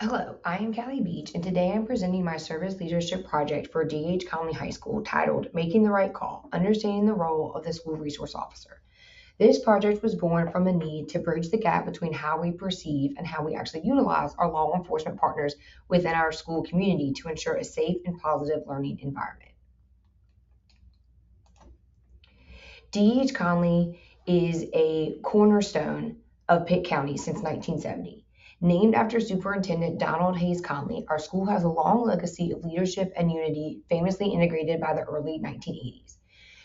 Hello, I am Callie Beach, and today I'm presenting my service leadership project for D.H. Conley High School titled Making the Right Call, Understanding the Role of the School Resource Officer. This project was born from a need to bridge the gap between how we perceive and how we actually utilize our law enforcement partners within our school community to ensure a safe and positive learning environment. D.H. Conley is a cornerstone of Pitt County since 1970. Named after Superintendent Donald Hayes Conley, our school has a long legacy of leadership and unity, famously integrated by the early 1980s.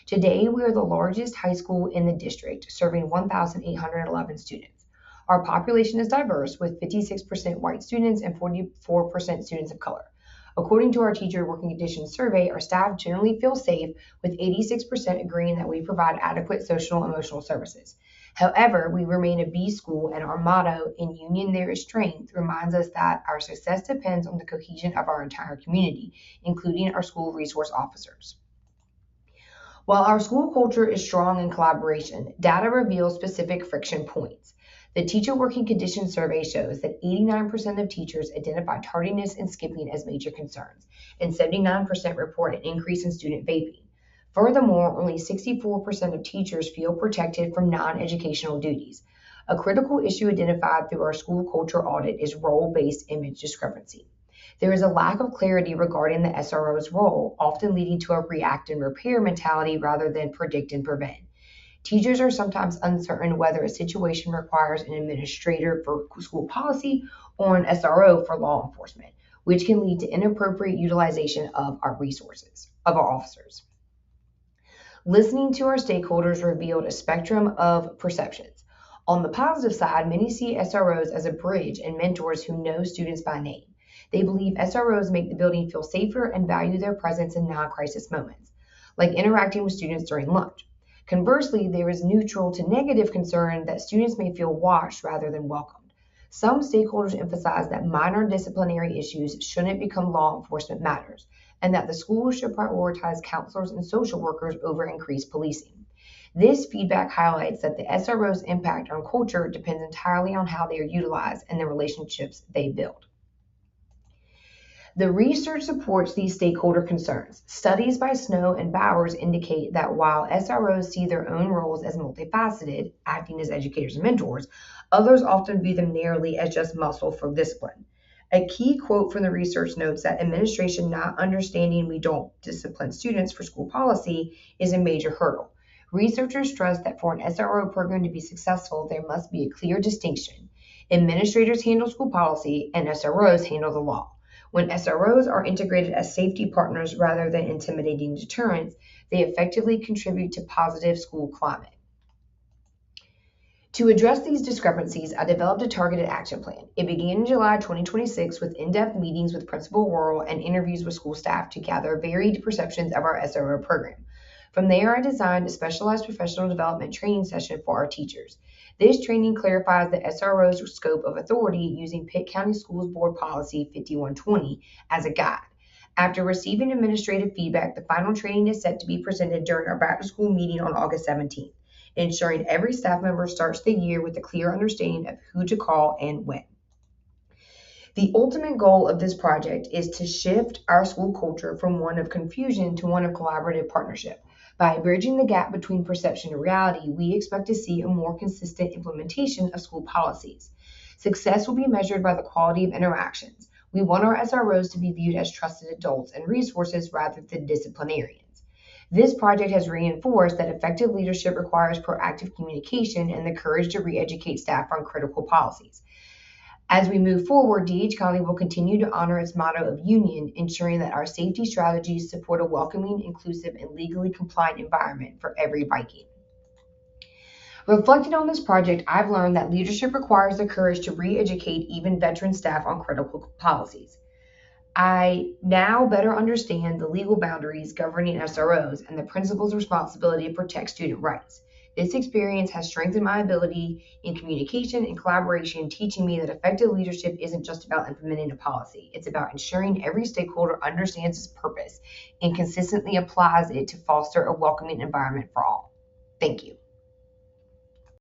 Today, we are the largest high school in the district, serving 1,811 students. Our population is diverse, with 56% white students and 44% students of color. According to our teacher working conditions survey, our staff generally feel safe, with 86% agreeing that we provide adequate social and emotional services. However, we remain a B school, and our motto, "In union there is strength," reminds us that our success depends on the cohesion of our entire community, including our school resource officers. While our school culture is strong in collaboration, data reveals specific friction points. The Teacher Working Conditions Survey shows that 89% of teachers identify tardiness and skipping as major concerns, and 79% report an increase in student vaping. Furthermore, only 64% of teachers feel protected from non-educational duties. A critical issue identified through our school culture audit is role-based image discrepancy. There is a lack of clarity regarding the SRO's role, often leading to a react and repair mentality rather than predict and prevent. Teachers are sometimes uncertain whether a situation requires an administrator for school policy or an SRO for law enforcement, which can lead to inappropriate utilization of our resources, of our officers. Listening to our stakeholders revealed a spectrum of perceptions. On the positive side, many see SROs as a bridge and mentors who know students by name. They believe SROs make the building feel safer and value their presence in non-crisis moments, like interacting with students during lunch. Conversely, there is neutral to negative concern that students may feel watched rather than welcomed. Some stakeholders emphasize that minor disciplinary issues shouldn't become law enforcement matters, and that the school should prioritize counselors and social workers over increased policing. This feedback highlights that the SRO's impact on culture depends entirely on how they are utilized and the relationships they build. The research supports these stakeholder concerns. Studies by Snow and Bowers indicate that while SROs see their own roles as multifaceted, acting as educators and mentors, others often view them narrowly as just muscle for discipline. A key quote from the research notes that administration not understanding we don't discipline students for school policy is a major hurdle. Researchers stress that for an SRO program to be successful, there must be a clear distinction. Administrators handle school policy and SROs handle the law. When SROs are integrated as safety partners rather than intimidating deterrents, they effectively contribute to positive school climate. To address these discrepancies, I developed a targeted action plan. It began in July 2026 with in-depth meetings with Principal Worrell and interviews with school staff to gather varied perceptions of our SRO program. From there, I designed a specialized professional development training session for our teachers. This training clarifies the SRO's scope of authority using Pitt County Schools Board Policy 5120 as a guide. After receiving administrative feedback, the final training is set to be presented during our back-to-school meeting on August 17th, ensuring every staff member starts the year with a clear understanding of who to call and when. The ultimate goal of this project is to shift our school culture from one of confusion to one of collaborative partnership. By bridging the gap between perception and reality, we expect to see a more consistent implementation of school policies. Success will be measured by the quality of interactions. We want our SROs to be viewed as trusted adults and resources rather than disciplinarians. This project has reinforced that effective leadership requires proactive communication and the courage to re-educate staff on critical policies. As we move forward, D.H. Conley will continue to honor its motto of union, ensuring that our safety strategies support a welcoming, inclusive, and legally compliant environment for every Viking. Reflecting on this project, I've learned that leadership requires the courage to re-educate even veteran staff on critical policies. I now better understand the legal boundaries governing SROs and the principal's responsibility to protect student rights. This experience has strengthened my ability in communication and collaboration, teaching me that effective leadership isn't just about implementing a policy. It's about ensuring every stakeholder understands its purpose and consistently applies it to foster a welcoming environment for all. Thank you.